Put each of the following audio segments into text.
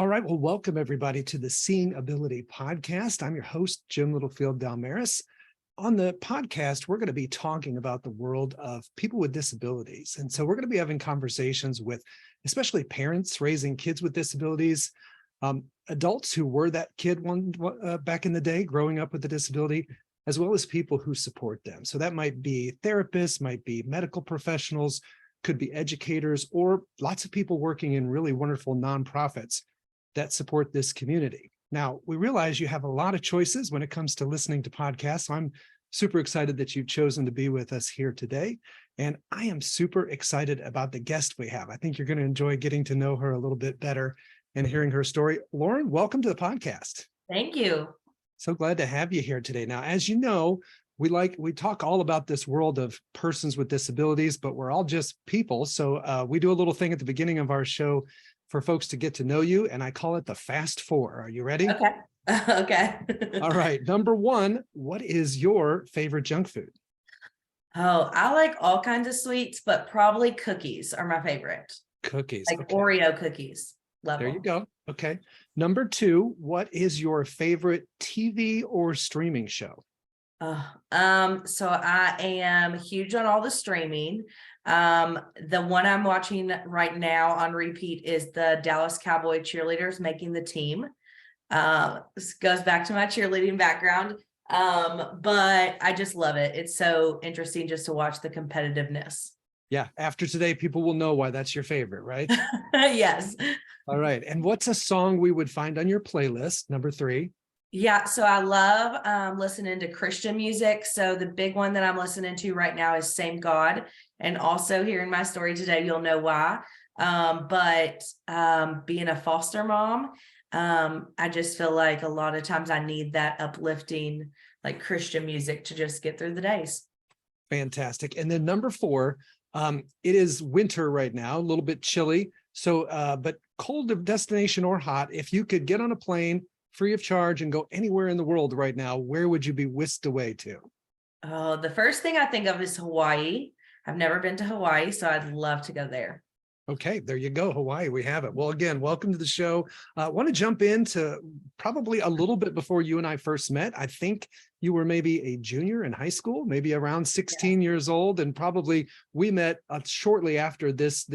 All right. Well, welcome everybody to the Seeing Ability podcast. I'm your host, Jim Littlefield-Dalmares. On the podcast, we're going to be talking about the world of people with disabilities. And so we're going to be having conversations with especially parents raising kids with disabilities, adults who were that kid back in the day, growing up with a disability, as well as people who support them. So that might be therapists, might be medical professionals, could be educators, or lots of people working in really wonderful nonprofits that support this community. Now, we realize you have a lot of choices when it comes to listening to podcasts. So I'm super excited that you've chosen to be with us here today. And I am super excited about the guest we have. I think you're going to enjoy getting to know her a little bit better and hearing her story. Lauren, welcome to the podcast. Thank you. So glad to have you here today. Now, as you know, we talk all about this world of persons with disabilities, but we're all just people. So we do a little thing at the beginning of our show for folks to get to know you, and I call it the Fast Four. Are you ready? Okay. Okay. All right. Number one, what is your favorite junk food? Oh, I like all kinds of sweets, but probably cookies are my favorite. Cookies. Like okay. Oreo cookies. Love There them. you go. Okay. Number two, what is your favorite TV or streaming show? So I am huge on all the streaming. The one I'm watching right now on repeat is the Dallas Cowboy cheerleaders making the team. This goes back to my cheerleading background. But I just love it. It's so interesting just to watch the competitiveness. Yeah. After today, people will know why that's your favorite, right? Yes. All right. And what's a song we would find on your playlist? Number three. Yeah, so I love listening to Christian music. So the big one that I'm listening to right now is Same God. And also hearing my story today, you'll know why. But being a foster mom, I just feel like a lot of times I need that uplifting, like Christian music to just get through the days. Fantastic. And then number four, it is winter right now, a little bit chilly. So, but cold destination or hot, if you could get on a plane free of charge and go anywhere in the world right now, where would you be whisked away to? Oh, the first thing I think of is Hawaii. I've never been to Hawaii, so I'd love to go there. Okay, there you go. Hawaii, we have it. Well, again, welcome to the show. I want to jump into probably a little bit before you and I first met. I think you were maybe a junior in high school, maybe around 16 years old. And probably we met shortly after this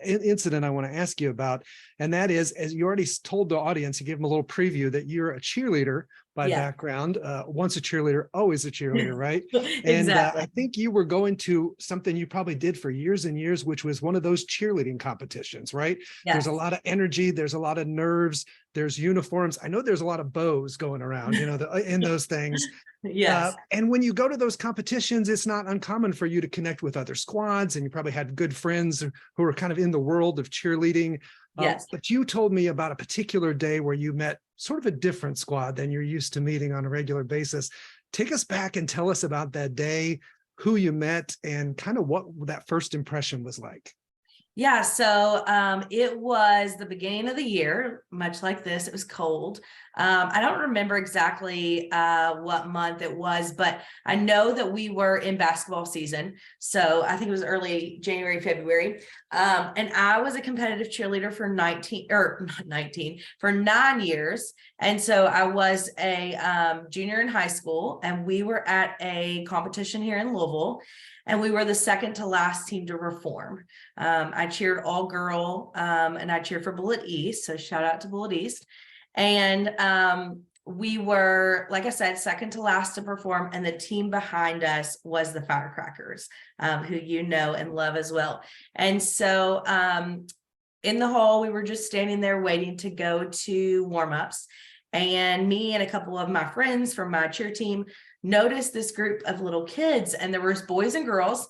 incident I want to ask you about. And that is, as you already told the audience, you gave them a little preview that you're a cheerleader by background. Once a cheerleader, always a cheerleader, right? And Exactly. I think you were going to something you probably did for years and years, which was one of those cheerleading competitions, right? Yes. There's a lot of energy. There's a lot of nerves. There's uniforms. I know there's a lot of bows going around, in those things. Yes. And when you go to those competitions, it's not uncommon for you to connect with other squads, and you probably had good friends who are kind of in the world of cheerleading. Yes. But you told me about a particular day where you met sort of a different squad than you're used to meeting on a regular basis. Take us back and tell us about that day, who you met, and kind of what that first impression was like. Yeah, so it was the beginning of the year, much like this. It was cold. I don't remember exactly what month it was, but I know that we were in basketball season. So I think it was early January, February. And I was a competitive cheerleader for 9 years. And so I was a junior in high school, and we were at a competition here in Louisville. And we were the second to last team to reform. I cheered all girl, and I cheered for Bullitt East. So shout out to Bullitt East. And we were, like I said, second to last to perform. And the team behind us was the Firecrackers, who you know and love as well. And so in the hall, we were just standing there waiting to go to warm-ups. And me and a couple of my friends from my cheer team noticed this group of little kids, and there was boys and girls,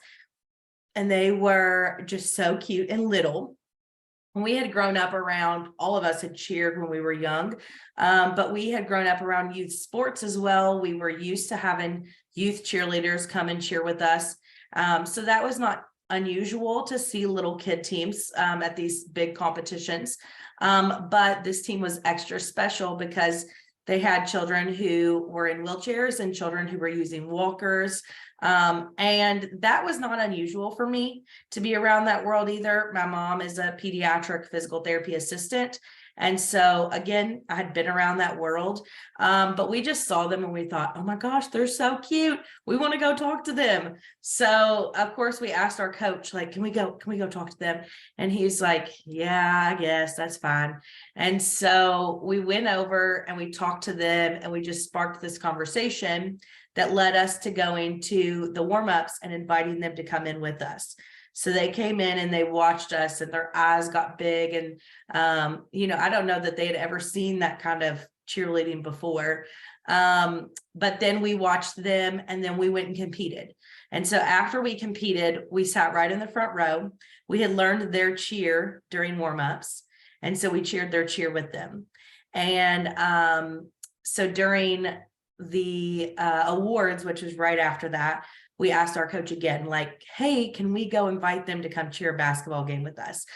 and they were just so cute and little. We had grown up around, all of us had cheered when we were young, but we had grown up around youth sports as well. We were used to having youth cheerleaders come and cheer with us. So that was not unusual to see little kid teams at these big competitions. But this team was extra special because they had children who were in wheelchairs and children who were using walkers. And that was not unusual for me to be around that world either. My mom is a pediatric physical therapy assistant. And so again, I had been around that world, but we just saw them and we thought, oh my gosh, they're so cute. We want to go talk to them. So of course we asked our coach, like, can we go talk to them? And he's like, yeah, I guess that's fine. And so we went over and we talked to them, and we just sparked this conversation that led us to going to the warm-ups and inviting them to come in with us. So they came in and they watched us, and their eyes got big. And, I don't know that they had ever seen that kind of cheerleading before. But then we watched them, and then we went and competed. And so after we competed, we sat right in the front row. We had learned their cheer during warm-ups. And so we cheered their cheer with them. And so during the awards, which was right after that, we asked our coach again, like, hey, can we go invite them to come cheer a basketball game with us?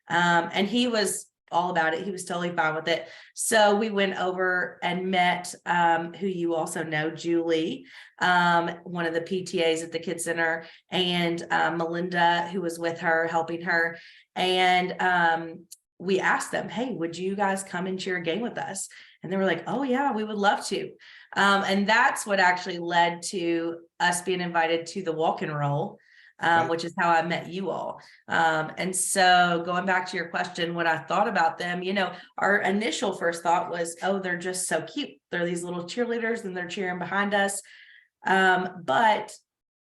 And he was all about it. He was totally fine with it. So we went over and met who you also know, Julie, one of the PTAs at the Kids Center, and Melinda, who was with her, helping her. And we asked them, hey, would you guys come and cheer a game with us? And they were like, oh yeah, we would love to. And that's what actually led to us being invited to the walk and roll, Right. which is how I met you all. And so going back to your question, what I thought about them, our initial first thought was, oh, they're just so cute. They're these little cheerleaders and they're cheering behind us. But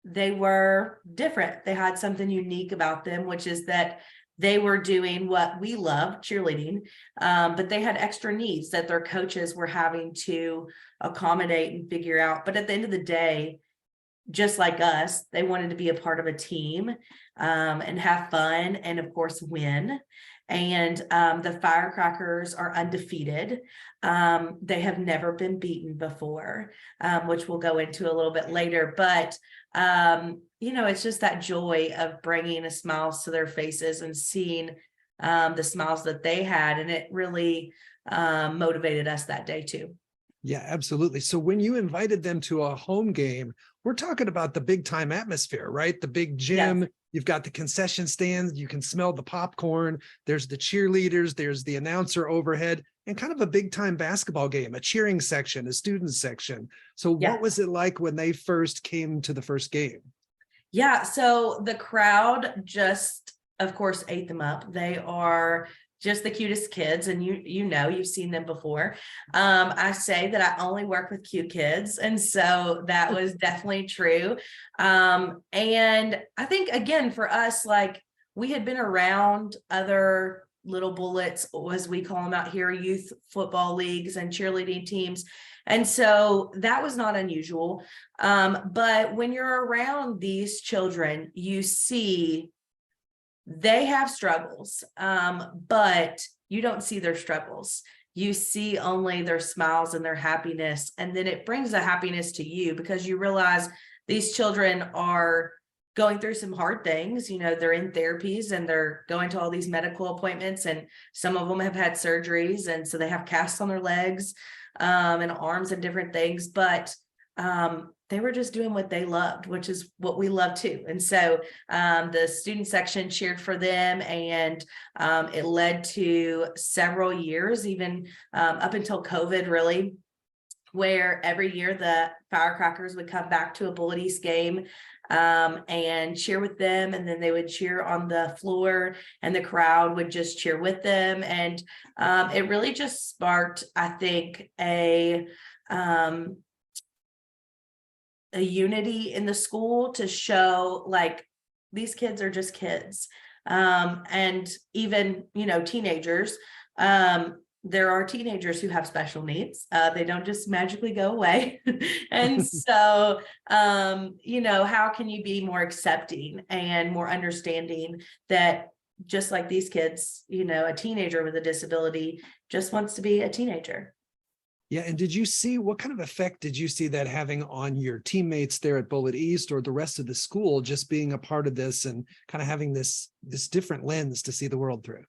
they were different. They had something unique about them, which is that they were doing what we love, cheerleading, but they had extra needs that their coaches were having to accommodate and figure out. But at the end of the day, just like us, they wanted to be a part of a team, and have fun, and of course win. And the Firecrackers are undefeated. They have never been beaten before, which we'll go into a little bit later. But it's just that joy of bringing a smiles to their faces and seeing the smiles that they had, and it really motivated us that day too. Yeah, absolutely. So when you invited them to a home game, we're talking about the big time atmosphere, right? The big gym, Yes. You've got the concession stands, you can smell the popcorn, there's the cheerleaders, there's the announcer overhead, and kind of a big time basketball game, a cheering section, a student section. So Yeah. what was it like when they first came to the first game? Yeah. So the crowd just, of course, ate them up. They are just the cutest kids, and you've seen them before. I say that I only work with cute kids, and so that was definitely true. And I think, again, for us, like, we had been around other little bullets, as we call them out here, youth football leagues and cheerleading teams. And so that was not unusual. But when you're around these children, you see they have struggles, but you don't see their struggles. You see only their smiles and their happiness. And then it brings a happiness to you, because you realize these children are going through some hard things. They're in therapies and they're going to all these medical appointments, and some of them have had surgeries. And so they have casts on their legs and arms and different things. But they were just doing what they loved, which is what we love too. And so the student section cheered for them, and it led to several years, even up until COVID, really, where every year the Firecrackers would come back to a Bullet East game and cheer with them. And then they would cheer on the floor, and the crowd would just cheer with them. And it really just sparked, I think, a unity in the school to show, like, these kids are just kids. And even, teenagers, there are teenagers who have special needs. They don't just magically go away. And so, how can you be more accepting and more understanding that, just like these kids, a teenager with a disability just wants to be a teenager. Yeah. And what kind of effect did you see that having on your teammates there at Bullet East, or the rest of the school, just being a part of this and kind of having this different lens to see the world through?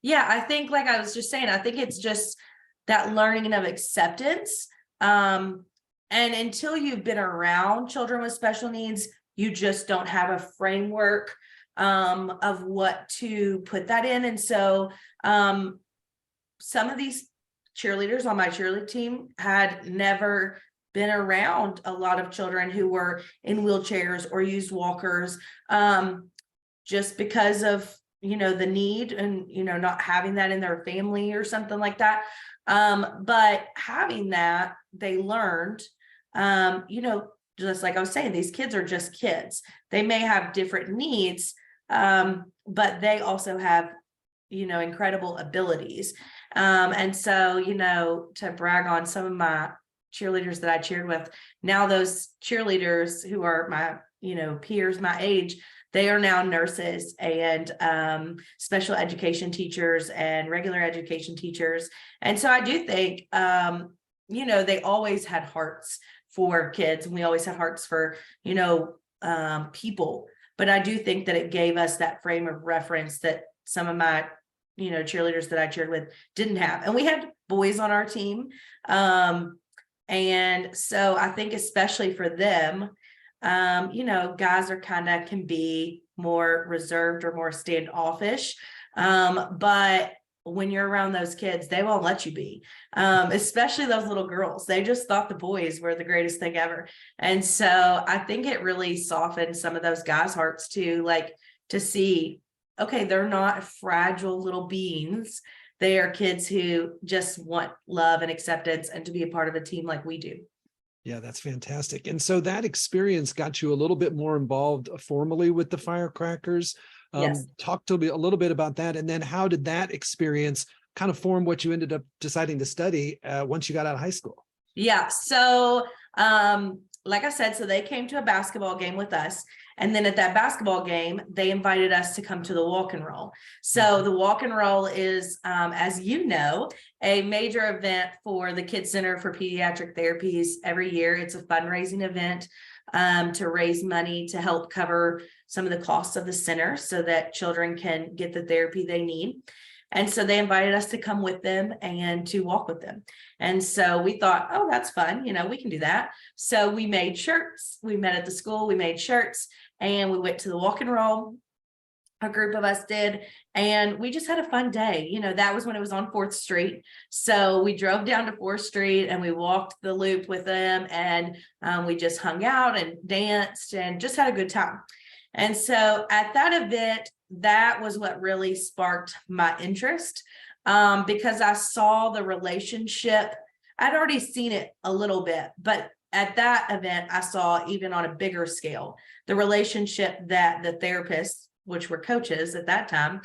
Yeah, I think, like I was just saying, I think it's just that learning of acceptance. And until you've been around children with special needs, you just don't have a framework of what to put that in. And so some of these cheerleaders on my cheerleading team had never been around a lot of children who were in wheelchairs or used walkers, just because of, the need and, not having that in their family or something like that. But having that, they learned, just like I was saying, these kids are just kids. They may have different needs, but they also have, incredible abilities. And so, to brag on some of my cheerleaders that I cheered with, now those cheerleaders who are my, peers, my age, they are now nurses and special education teachers and regular education teachers. And so I do think, they always had hearts for kids, and we always had hearts for, people. But I do think that it gave us that frame of reference that some of my, cheerleaders that I cheered with didn't have. And we had boys on our team. And so I think especially for them, guys are can be more reserved or more standoffish. But when you're around those kids, they won't let you be, especially those little girls. They just thought the boys were the greatest thing ever. And so I think it really softened some of those guys' hearts too, like to see, okay, they're not fragile little beings. They are kids who just want love and acceptance and to be a part of a team like we do. Yeah, that's fantastic. And so that experience got you a little bit more involved formally with the Firecrackers. Yes. Talk to me a little bit about that. And then how did that experience kind of form what you ended up deciding to study once you got out of high school? Yeah. So, like I said, so they came to a basketball game with us. And then at that basketball game, they invited us to come to the walk and roll. So the walk and roll is, as you know, a major event for the Kids Center for Pediatric Therapies every year. It's a fundraising event to raise money to help cover some of the costs of the center so that children can get the therapy they need. And so they invited us to come with them and to walk with them. And so we thought, oh, that's fun. We can do that. So we made shirts. We met at the school. We made shirts and we went to the walk and roll. A group of us did. And we just had a fun day. That was when it was on 4th Street. So we drove down to 4th Street and we walked the loop with them. And we just hung out and danced and just had a good time. And so at that event, that was what really sparked my interest, because I saw the relationship. I'd already seen it a little bit, but at that event, I saw even on a bigger scale, the relationship that the therapists, which were coaches at that time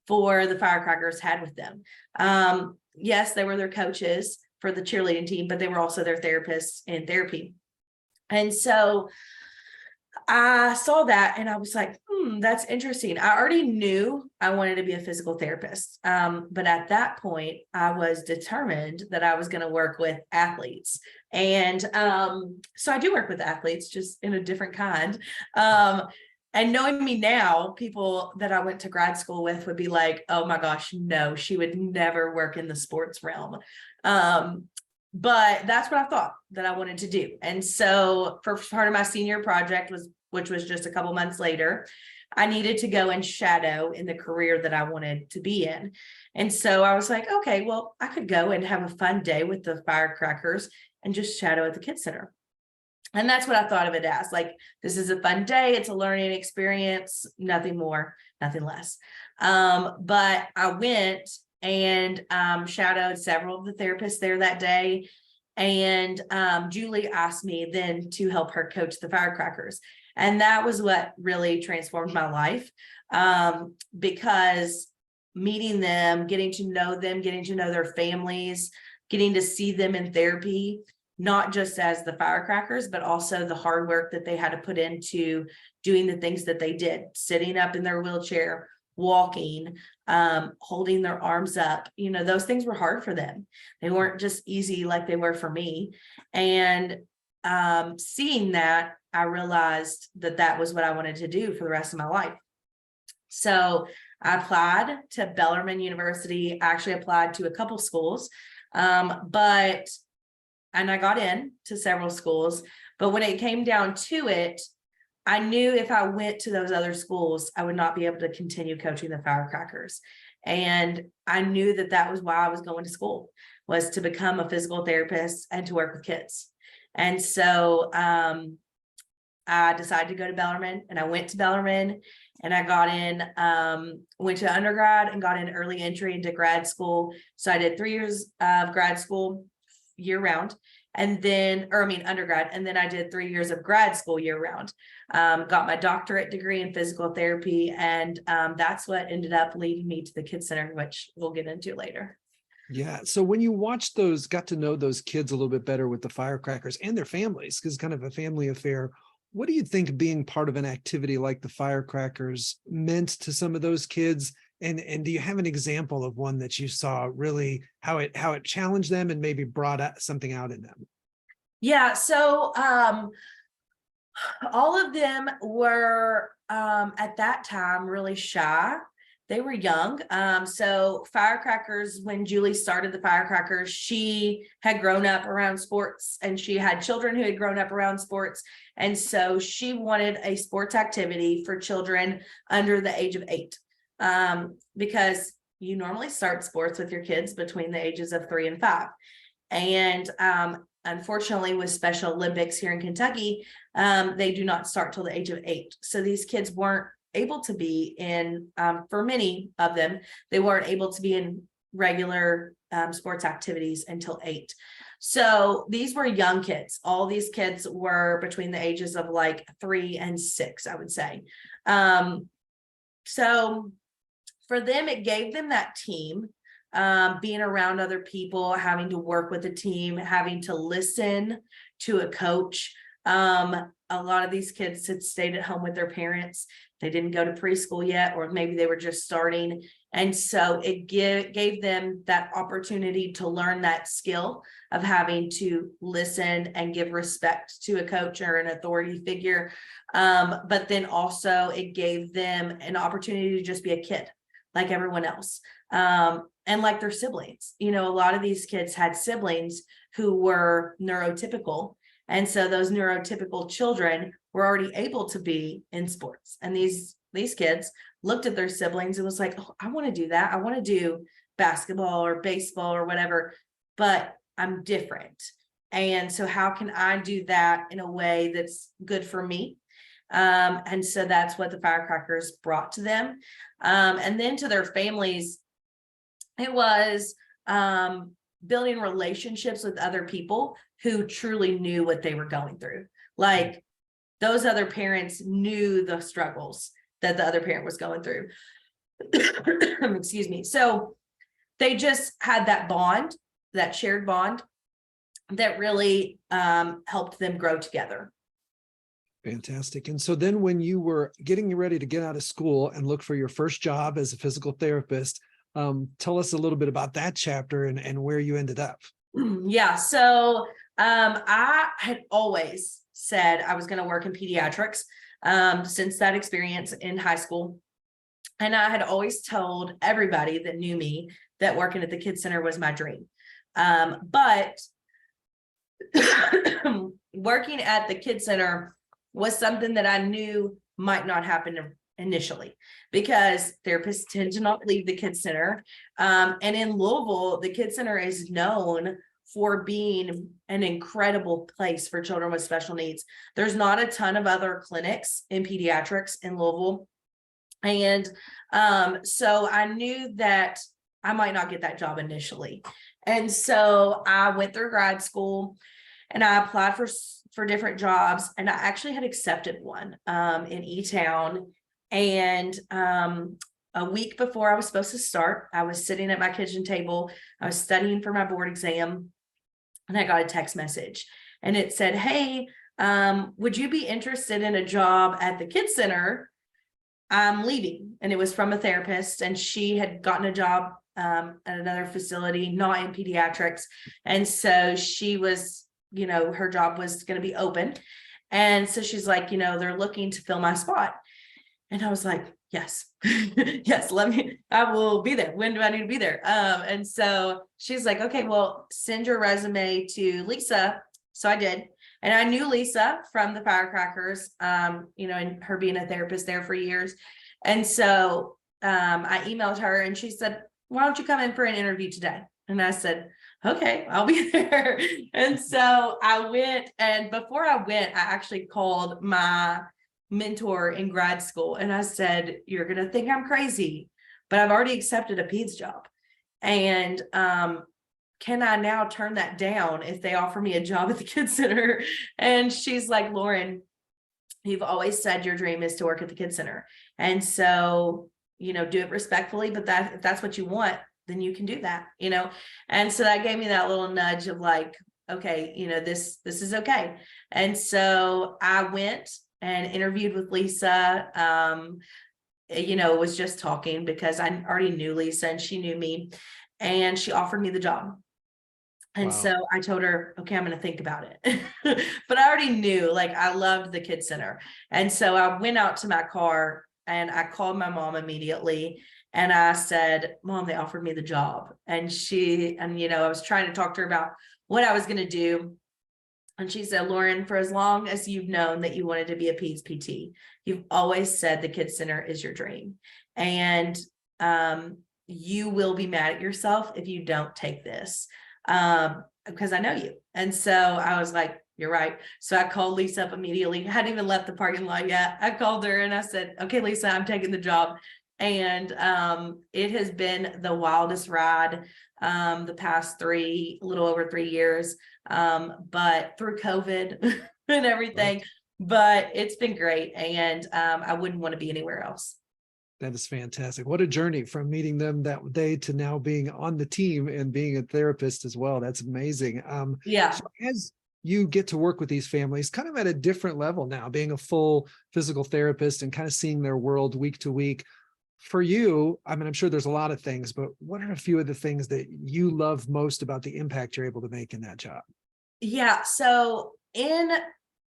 for the Firecrackers, had with them. Yes, they were their coaches for the cheerleading team, but they were also their therapists in therapy. And so I saw that and I was like, that's interesting. I already knew I wanted to be a physical therapist. But at that point, I was determined that I was going to work with athletes. And so I do work with athletes, just in a different kind. And knowing me now, people that I went to grad school with would be like, oh my gosh, no, she would never work in the sports realm. But that's what I thought that I wanted to do. And so for part of my senior project which was just a couple months later, I needed to go and shadow in the career that I wanted to be in. And so I was like, okay, well, I could go and have a fun day with the Firecrackers and just shadow at the Kids Center. And that's what I thought of it as. Like, this is a fun day. It's a learning experience, nothing more, nothing less. But I went and shadowed several of the therapists there that day. And Julie asked me then to help her coach the Firecrackers. And that was what really transformed my life, because meeting them, getting to know their families, getting to see them in therapy, not just as the Firecrackers, but also the hard work that they had to put into doing the things that they did, sitting up in their wheelchair, walking, holding their arms up. Those things were hard for them. They weren't just easy like they were for me. And seeing that, I realized that that was what I wanted to do for the rest of my life. So I applied to Bellarmine University. I actually applied to a couple schools, and I got in to several schools. But when it came down to it, I knew if I went to those other schools, I would not be able to continue coaching the Firecrackers. And I knew that that was why I was going to school, was to become a physical therapist and to work with kids. And so I decided to go to Bellarmine, and I went to Bellarmine, and I got in, went to undergrad and got in early entry into grad school. So I did 3 years of grad school year round, and then, undergrad, and then I did 3 years of grad school year round. Got my doctorate degree in physical therapy, and that's what ended up leading me to the Kids Center, which we'll get into later. Yeah. So when you watched those, got to know those kids a little bit better with the firecrackers and their families, because kind of a family affair, what do you think being part of an activity like the firecrackers meant to some of those kids? And do you have an example of one that you saw really how it challenged them and maybe brought something out in them? Yeah. So all of them were at that time really shy. They were young. So firecrackers, when Julie started the firecrackers, she had grown up around sports, and she had children who had grown up around sports. And so she wanted a sports activity for children under the age of 8, because you normally start sports with your kids between the ages of 3 and 5. And unfortunately, with Special Olympics here in Kentucky, they do not start till the age of 8. So these kids weren't able to be in, for many of them, they weren't able to be in regular sports activities until 8. So these were young kids. All these kids were between the ages of like 3 and 6, I would say. So for them, it gave them that team, being around other people, having to work with a team, having to listen to a coach. A lot of these kids had stayed at home with their parents. They didn't go to preschool yet, or maybe they were just starting. And so it gave them that opportunity to learn that skill of having to listen and give respect to a coach or an authority figure. But then also it gave them an opportunity to just be a kid like everyone else. And like their siblings. You know, a lot of these kids had siblings who were neurotypical. And so those neurotypical children were already able to be in sports. And these kids looked at their siblings and was like, oh, I want to do that. I want to do basketball or baseball or whatever, but I'm different. And so how can I do that in a way that's good for me? And so that's what the firecrackers brought to them. And then to their families, it was building relationships with other people who truly knew what they were going through. Like those other parents knew the struggles that the other parent was going through. Excuse me. So they just had that bond, that shared bond that really helped them grow together. Fantastic. And so then when you were getting ready to get out of school and look for your first job as a physical therapist, tell us a little bit about that chapter and where you ended up. Yeah. So I had always said I was going to work in pediatrics since that experience in high school. And I had always told everybody that knew me that working at the Kids Center was my dream. But working at the Kids Center was something that I knew might not happen initially, because therapists tend to not leave the Kids Center. And in Louisville, the Kids Center is known for being an incredible place for children with special needs. There's not a ton of other clinics in pediatrics in Louisville. And so I knew that I might not get that job initially. And so I went through grad school and I applied for different jobs. And I actually had accepted one in E-Town. And a week before I was supposed to start, I was sitting at my kitchen table. I was studying for my board exam, and I got a text message, and it said, hey, would you be interested in a job at the Kids Center? I'm leaving. And it was from a therapist, and she had gotten a job at another facility, not in pediatrics. And so she was, you know, her job was going to be open. And so she's like, you know, they're looking to fill my spot. And I was like, yes, yes, I will be there. When do I need to be there? And so she's like, okay, well, send your resume to Lisa. So I did. And I knew Lisa from the Firecrackers, you know, and her being a therapist there for years. And so I emailed her and she said, why don't you come in for an interview today? And I said, okay, I'll be there. And so I went, and before I went, I actually called my mentor in grad school and I said, you're going to think I'm crazy, but I've already accepted a peds job. And can I now turn that down if they offer me a job at the kids center? And she's like, Lauren, you've always said your dream is to work at the kids center. And so, do it respectfully, but if that's what you want, then you can do that, And so that gave me that little nudge of like, okay, this is okay. And so I went and interviewed with Lisa. Was just talking because I already knew Lisa and she knew me, and she offered me the job. And Wow. so I told her, okay, I'm going to think about it. But I already knew, like, I loved the kids center. And so I went out to my car and I called my mom immediately. And I said, Mom, they offered me the job. And I was trying to talk to her about what I was going to do. And she said, Lauren, for as long as you've known that you wanted to be a PEDS PT, you've always said the kids center is your dream. And you will be mad at yourself if you don't take this. Because I know you. And so I was like, you're right. So I called Lisa up immediately. I hadn't even left the parking lot yet. I called her and I said, okay, Lisa, I'm taking the job. And it has been the wildest ride the past little over 3 years, but through COVID and everything, Right. but it's been great. And I wouldn't want to be anywhere else. That is fantastic. What a journey from meeting them that day to now being on the team and being a therapist as well. That's amazing. Yeah. So as you get to work with these families kind of at a different level now, being a full physical therapist and kind of seeing their world week to week, for you, I mean, I'm sure there's a lot of things, but what are a few of the things that you love most about the impact you're able to make in that job? Yeah. So in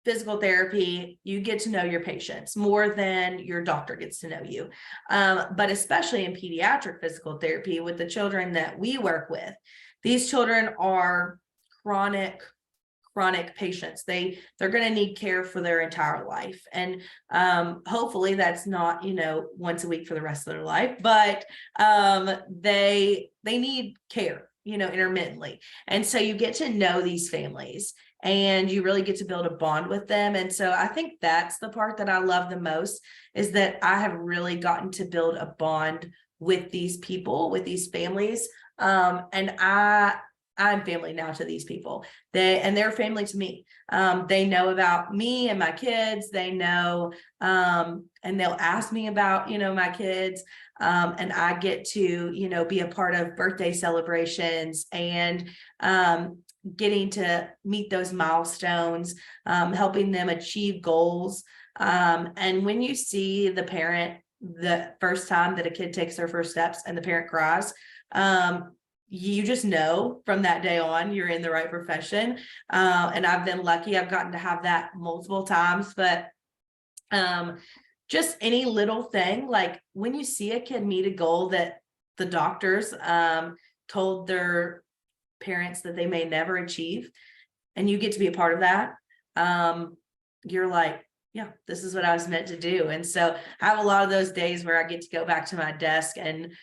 physical therapy, you get to know your patients more than your doctor gets to know you. But especially in pediatric physical therapy with the children that we work with, these children are chronic patients. They're going to need care for their entire life. And hopefully that's not, once a week for the rest of their life, but they need care, intermittently. And so you get to know these families and you really get to build a bond with them. And so I think that's the part that I love the most, is that I have really gotten to build a bond with these people, with these families. And I'm family now to these people. They're family to me. They know about me and my kids. They know, and they'll ask me about, my kids. And I get to, be a part of birthday celebrations and getting to meet those milestones, helping them achieve goals. And when you see the parent, the first time that a kid takes their first steps and the parent cries, you just know from that day on you're in the right profession. And I've been lucky. I've gotten to have that multiple times, but just any little thing, like when you see a kid meet a goal that the doctors told their parents that they may never achieve, and you get to be a part of that, you're like, yeah, this is what I was meant to do. And so I have a lot of those days where I get to go back to my desk and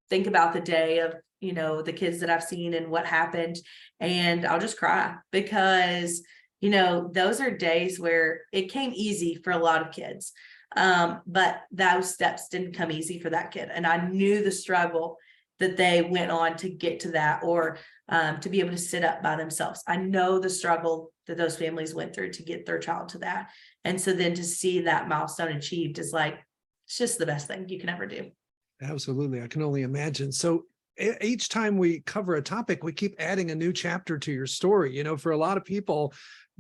think about the day of, the kids that I've seen and what happened. And I'll just cry because, those are days where it came easy for a lot of kids. But those steps didn't come easy for that kid. And I knew the struggle that they went on to get to that, or to be able to sit up by themselves. I know the struggle that those families went through to get their child to that. And so then to see that milestone achieved is like, it's just the best thing you can ever do. Absolutely. I can only imagine. So each time we cover a topic, we keep adding a new chapter to your story. For a lot of people,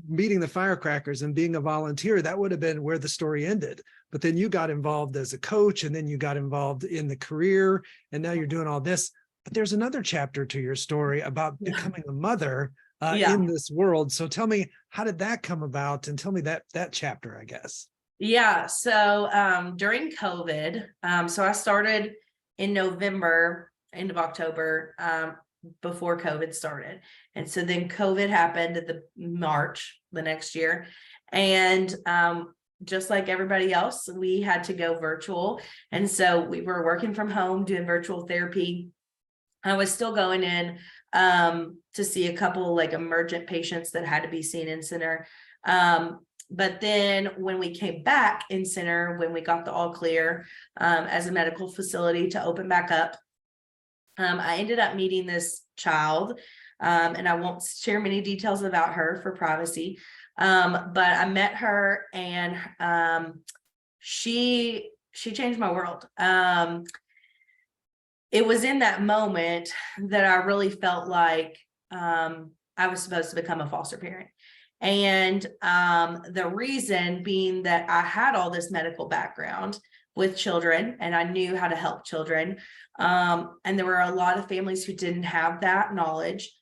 meeting the firecrackers and being a volunteer, that would have been where the story ended. But then you got involved as a coach, and then you got involved in the career, and now you're doing all this. But there's another chapter to your story about becoming a mother in this world. So tell me, how did that come about? And tell me that chapter, I guess. Yeah. So during COVID, so I started in November, end of October, before COVID started. And so then COVID happened at the March the next year. And just like everybody else, we had to go virtual. And so we were working from home, doing virtual therapy. I was still going in to see a couple like emergent patients that had to be seen in center. But then when we came back in center, when we got the all clear as a medical facility to open back up, I ended up meeting this child, and I won't share many details about her for privacy. But I met her, and she changed my world. It was in that moment that I really felt like I was supposed to become a foster parent. And the reason being that I had all this medical background with children, and I knew how to help children. And there were a lot of families who didn't have that knowledge.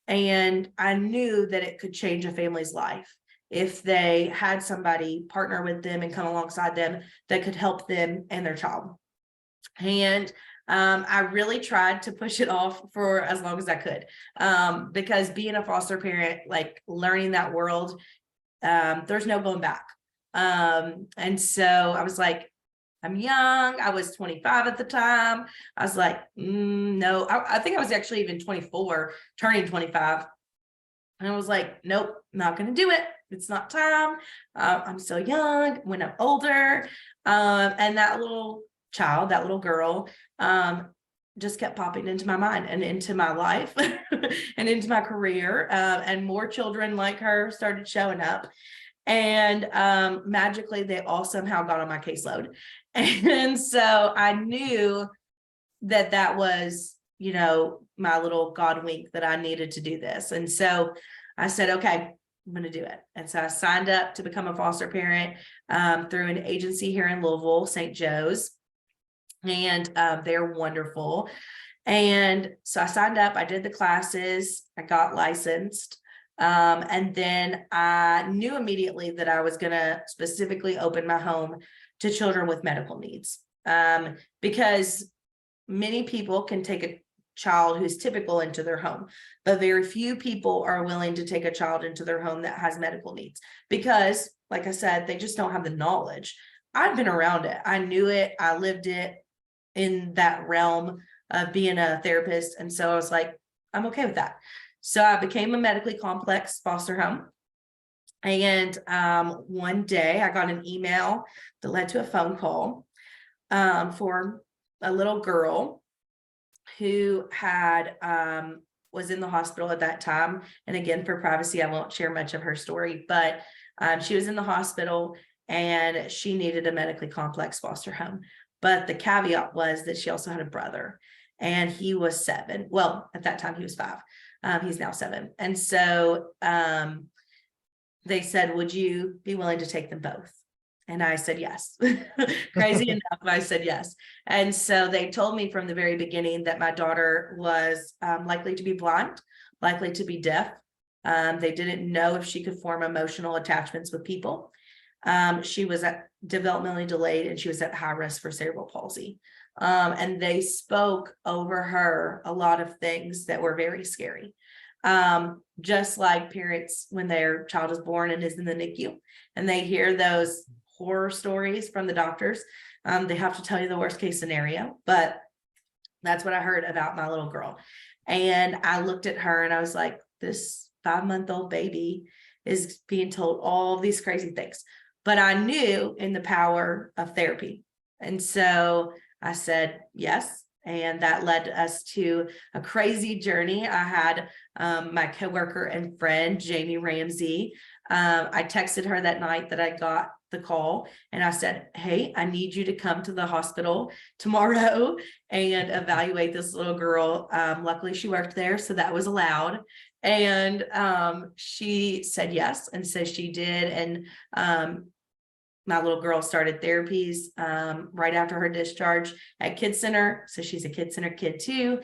And I knew that it could change a family's life if they had somebody partner with them and come alongside them that could help them and their child. And I really tried to push it off for as long as I could, because being a foster parent, like learning that world, there's no going back. And so I was like, I'm young. I was 25 at the time. I was like, no, I think I was actually even 24, turning 25. And I was like, nope, not going to do it. It's not time. I'm still young. When I'm older, and that little child, that little girl, just kept popping into my mind and into my life and into my career. And more children like her started showing up. And magically, they all somehow got on my caseload. And so I knew that that was, you know, my little God wink that I needed to do this. And so I said, okay, I'm going to do it. And so I signed up to become a foster parent through an agency here in Louisville, St. Joe's. And they're wonderful. And so I signed up, I did the classes, I got licensed. And then I knew immediately that I was going to specifically open my home to children with medical needs, because many people can take a child who's typical into their home, but very few people are willing to take a child into their home that has medical needs because, like I said, they just don't have the knowledge. I've been around it. I knew it. I lived it in that realm of being a therapist. And so I was like, I'm okay with that. So I became a medically complex foster home. And one day I got an email that led to a phone call for a little girl who had was in the hospital at that time. And again, for privacy, I won't share much of her story, but she was in the hospital and she needed a medically complex foster home. But the caveat was that she also had a brother, and he was 7. Well, at that time he was 5. He's now 7. And so they said, would you be willing to take them both? And I said, yes. Crazy enough, I said yes. And so they told me from the very beginning that my daughter was likely to be blind, likely to be deaf. They didn't know if she could form emotional attachments with people. She was developmentally delayed, and she was at high risk for cerebral palsy. And they spoke over her a lot of things that were very scary. Just like parents, when their child is born and is in the NICU and they hear those horror stories from the doctors, they have to tell you the worst case scenario, but that's what I heard about my little girl. And I looked at her and I was like, this 5-month-old baby is being told all these crazy things, but I knew in the power of therapy. And so I said, yes. And that led us to a crazy journey. I had my coworker and friend, Jamie Ramsey. I texted her that night that I got the call, and I said, hey, I need you to come to the hospital tomorrow and evaluate this little girl. Luckily, she worked there, so that was allowed. And she said yes. And so she did. And my little girl started therapies right after her discharge at Kids Center. So she's a Kids Center kid too.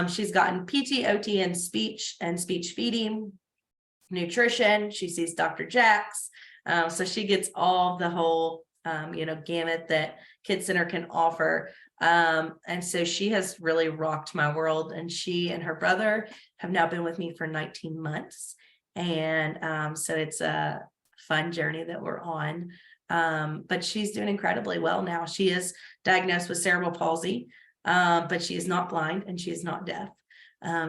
She's gotten PT, OT, and speech feeding, nutrition. She sees Dr. Jax. So she gets all the whole, gamut that Kids Center can offer. And so she has really rocked my world. And she and her brother have now been with me for 19 months. And so it's a fun journey that we're on. But she's doing incredibly well now. She is diagnosed with cerebral palsy, but she is not blind and she is not deaf.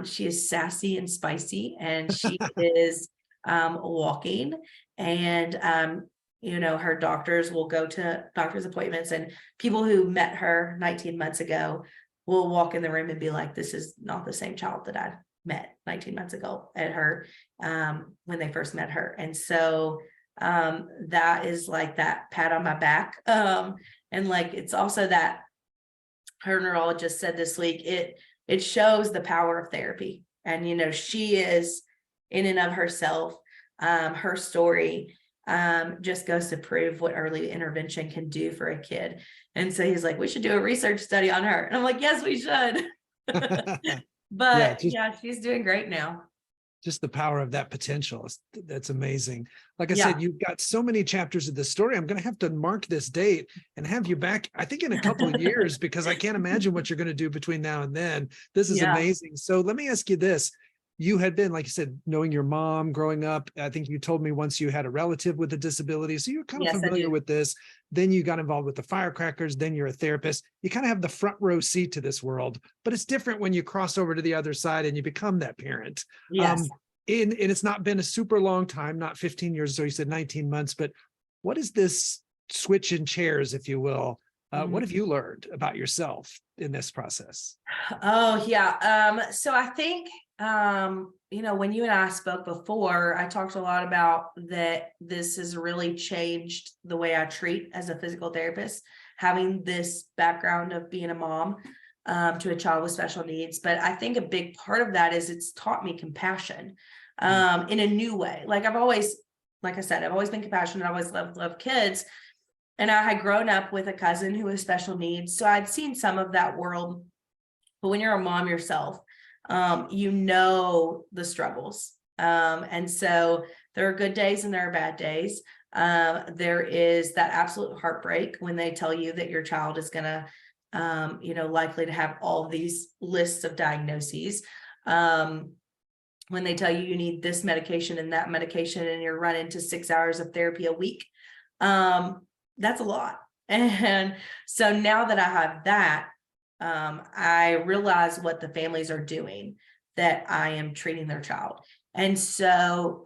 She is sassy and spicy, and she is walking. And her doctors will go to doctor's appointments, and people who met her 19 months ago will walk in the room and be like, this is not the same child that I met 19 months ago at her, when they first met her. And so that is like that pat on my back. And like, it's also that her neurologist said this week, it shows the power of therapy. And, she is in and of herself, her story just goes to prove what early intervention can do for a kid. And so he's like, we should do a research study on her. And I'm like, yes, we should. But yeah, she's doing great now. Just the power of that potential. That's amazing. Like I Yeah. said, you've got so many chapters of this story. I'm going to have to mark this date and have you back, I think, in a couple of years, because I can't imagine what you're going to do between now and then. This is amazing. So let me ask you this. You had been, like you said, knowing your mom growing up. I think you told me once you had a relative with a disability. So you're kind of familiar with this. Then you got involved with the firecrackers. Then you're a therapist. You kind of have the front row seat to this world, but it's different when you cross over to the other side and you become that parent. Yes. And it's not been a super long time, not 15 years. So you said 19 months, but what is this switch in chairs, if you will? What have you learned about yourself in this process? Oh, yeah. So I think, when you and I spoke before, I talked a lot about that this has really changed the way I treat as a physical therapist, having this background of being a mom to a child with special needs. But I think a big part of that is it's taught me compassion in a new way. Like I've always been compassionate. I always loved kids. And I had grown up with a cousin who has special needs. So I'd seen some of that world. But when you're a mom yourself, the struggles. And so there are good days and there are bad days. There is that absolute heartbreak when they tell you that your child is going to, likely to have all these lists of diagnoses. When they tell you need this medication and that medication, and you're running to 6 hours of therapy a week. That's a lot. And so now that I have that, I realize what the families are doing, that I am treating their child. And so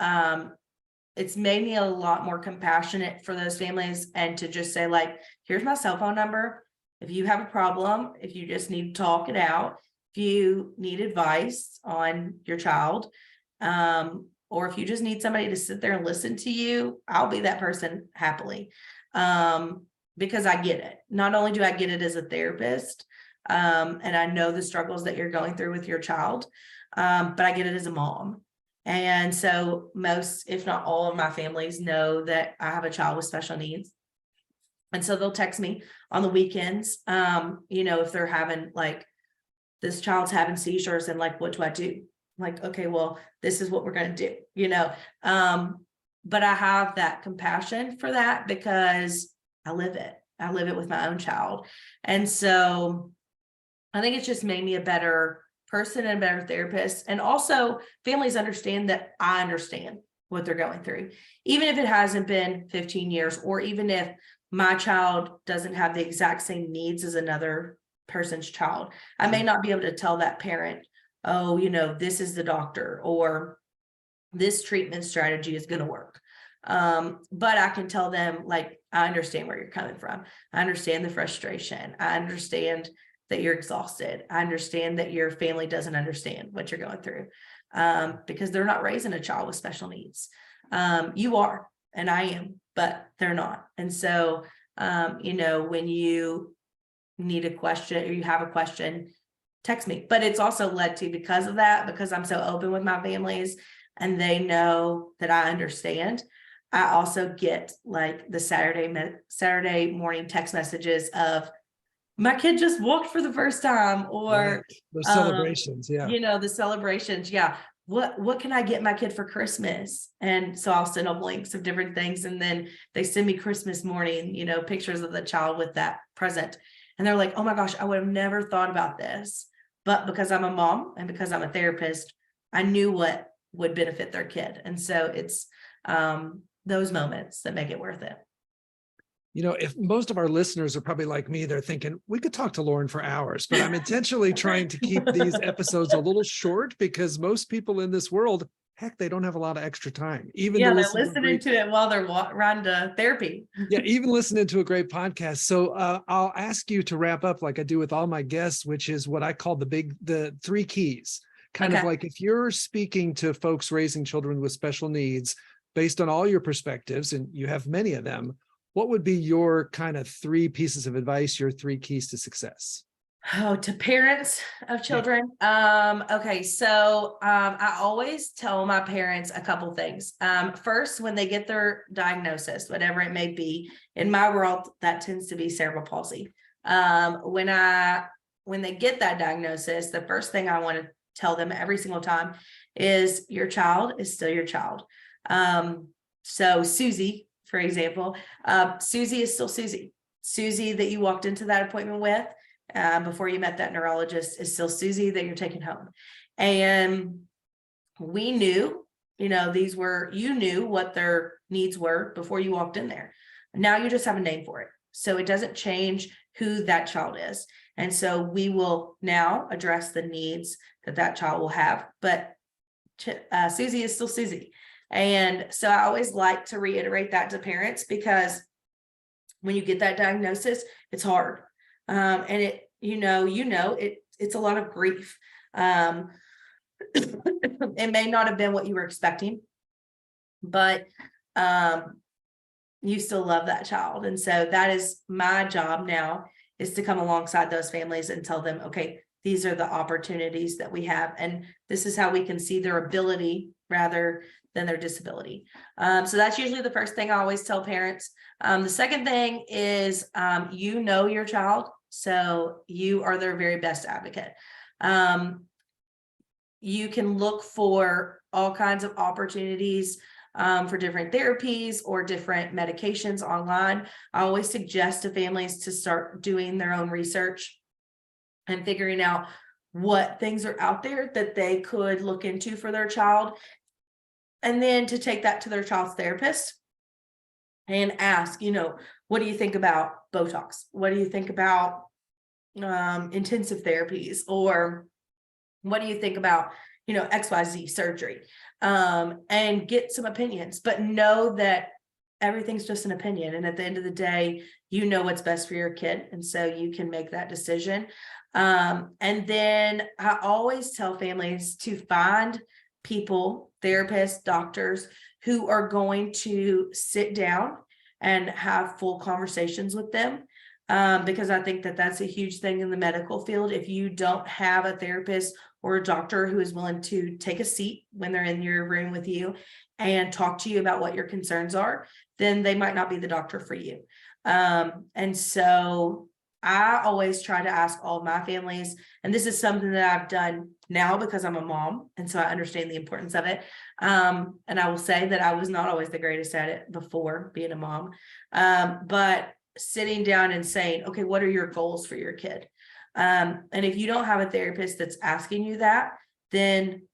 it's made me a lot more compassionate for those families, and to just say, like, here's my cell phone number. If you have a problem, if you just need to talk it out, if you need advice on your child, or if you just need somebody to sit there and listen to you, I'll be that person happily. Because I get it. Not only do I get it as a therapist, and I know the struggles that you're going through with your child, but I get it as a mom. And so most, if not all of my families know that I have a child with special needs. And so they'll text me on the weekends, if they're having, like, this child's having seizures, and like, what do I do? Like, okay, well, this is what we're going to do, but I have that compassion for that because I live it. I live it with my own child. And so I think it's just made me a better person and a better therapist. And also families understand that I understand what they're going through, even if it hasn't been 15 years, or even if my child doesn't have the exact same needs as another person's child. I may not be able to tell that parent, oh, this is the doctor, or this treatment strategy is going to work. But I can tell them, like, I understand where you're coming from. I understand the frustration. I understand that you're exhausted. I understand that your family doesn't understand what you're going through, because they're not raising a child with special needs. You are, and I am, but they're not. And so, when you need a question or you have a question, text me. But it's also led to, because of that, because I'm so open with my families and they know that I understand, I also get, like, the Saturday morning text messages of, my kid just walked for the first time, or the celebrations. The celebrations. Yeah. What can I get my kid for Christmas? And so I'll send them links of different things. And then they send me Christmas morning, pictures of the child with that present. And they're like, oh my gosh, I would have never thought about this. But because I'm a mom and because I'm a therapist, I knew what would benefit their kid. And so it's those moments that make it worth it. If most of our listeners are probably like me, they're thinking we could talk to Lauren for hours, but I'm intentionally trying to keep these episodes a little short because most people in this world, heck, they don't have a lot of extra time, even to Yeah, they're listen to listening to it while they're running to therapy. yeah, even listening to a great podcast. So I'll ask you to wrap up like I do with all my guests, which is what I call the three keys. Kind of like if you're speaking to folks raising children with special needs, based on all your perspectives, and you have many of them, what would be your kind of three pieces of advice, your three keys to success? Oh, to parents of children. Okay. So, I always tell my parents a couple things. First, when they get their diagnosis, whatever it may be, in my world, that tends to be cerebral palsy. When they get that diagnosis, the first thing I want to tell them every single time is your child is still your child. So Susie, for example, Susie is still Susie. Susie that you walked into that appointment with before you met that neurologist is still Susie that you're taking home. And we knew, you knew what their needs were before you walked in there. Now you just have a name for it. So it doesn't change who that child is. And so we will now address the needs that child will have. But Susie is still Susie. And so I always like to reiterate that to parents, because when you get that diagnosis, it's hard. And it's a lot of grief. It may not have been what you were expecting, but you still love that child. And so that is my job now, is to come alongside those families and tell them, okay, these are the opportunities that we have. And this is how we can see their ability rather than their disability. So that's usually the first thing I always tell parents. The second thing is, your child, so you are their very best advocate. You can look for all kinds of opportunities for different therapies or different medications online. I always suggest to families to start doing their own research and figuring out what things are out there that they could look into for their child. And then to take that to their child's therapist and ask, what do you think about Botox? What do you think about intensive therapies? Or what do you think about, XYZ surgery? And get some opinions, but know that everything's just an opinion. And at the end of the day, you know what's best for your kid. And so you can make that decision. And then I always tell families to find people, therapists, doctors, who are going to sit down and have full conversations with them. Because I think that that's a huge thing in the medical field. If you don't have a therapist or a doctor who is willing to take a seat when they're in your room with you and talk to you about what your concerns are, then they might not be the doctor for you. And so I always try to ask all of my families, and this is something that I've done now because I'm a mom, and so I understand the importance of it. And I will say that I was not always the greatest at it before being a mom, but sitting down and saying, okay, what are your goals for your kid? And if you don't have a therapist that's asking you that, then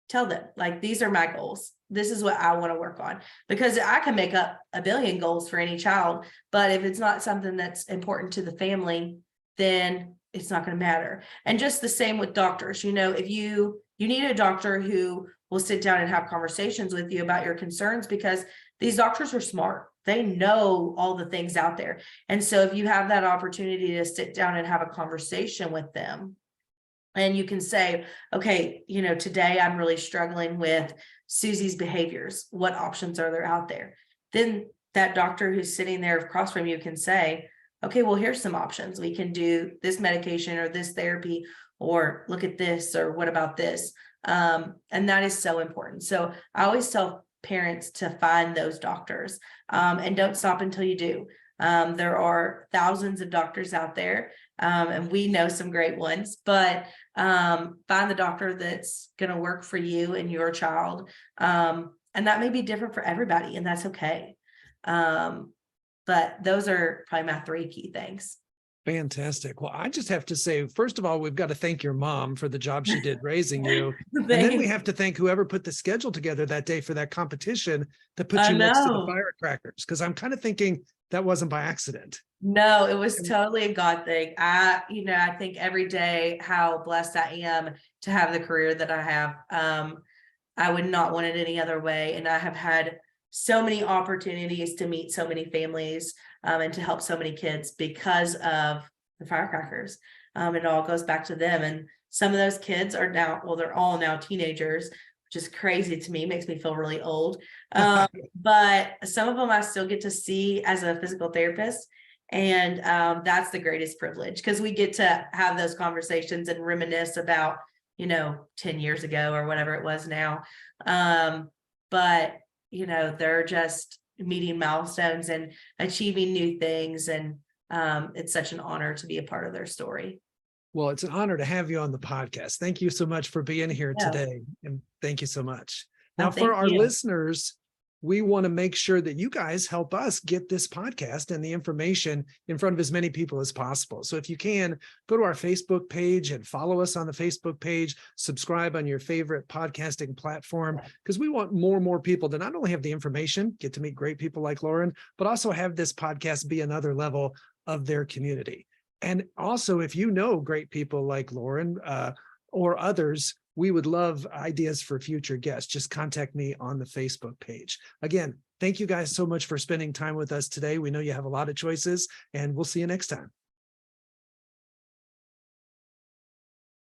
tell them, like, these are my goals. This is what I want to work on, because I can make up a billion goals for any child, but if it's not something that's important to the family, then it's not going to matter. And just the same with doctors. If you need a doctor who will sit down and have conversations with you about your concerns, because these doctors are smart. They know all the things out there. And so if you have that opportunity to sit down and have a conversation with them, and you can say, okay, today I'm really struggling with Susie's behaviors. What options are there out there? Then that doctor who's sitting there across from you can say, okay, well, here's some options. We can do this medication or this therapy, or look at this, or what about this? And that is so important. So I always tell parents to find those doctors, and don't stop until you do. There are thousands of doctors out there, and we know some great ones, but find the doctor that's going to work for you and your child. And that may be different for everybody, and that's okay. But those are probably my three key things. Fantastic. Well, I just have to say, first of all, we've got to thank your mom for the job she did raising you. And then we have to thank whoever put the schedule together that day for that competition that put you next to the firecrackers. Because I'm kind of thinking that wasn't by accident. No, it was totally a God thing. I think every day how blessed I am to have the career that I have. I would not want it any other way. And I have had so many opportunities to meet so many families, and to help so many kids because of the firecrackers. It all goes back to them. And some of those kids are now, well, they're all now teenagers, which is crazy to me, makes me feel really old. But some of them I still get to see as a physical therapist. And that's the greatest privilege, because we get to have those conversations and reminisce about, 10 years ago or whatever it was now. But, they're just meeting milestones and achieving new things. And it's such an honor to be a part of their story. Well, it's an honor to have you on the podcast. Thank you so much for being here Yeah. today. And thank you so much. Oh, Now, for thank our you. listeners, we want to make sure that you guys help us get this podcast and the information in front of as many people as possible. So if you can, go to our Facebook page and follow us on the Facebook page, subscribe on your favorite podcasting platform, because we want more and more people to not only have the information, get to meet great people like Lauren, but also have this podcast be another level of their community. And also, if you know great people like Lauren or others, we would love ideas for future guests. Just contact me on the Facebook page. Again, thank you guys so much for spending time with us today. We know you have a lot of choices, and we'll see you next time.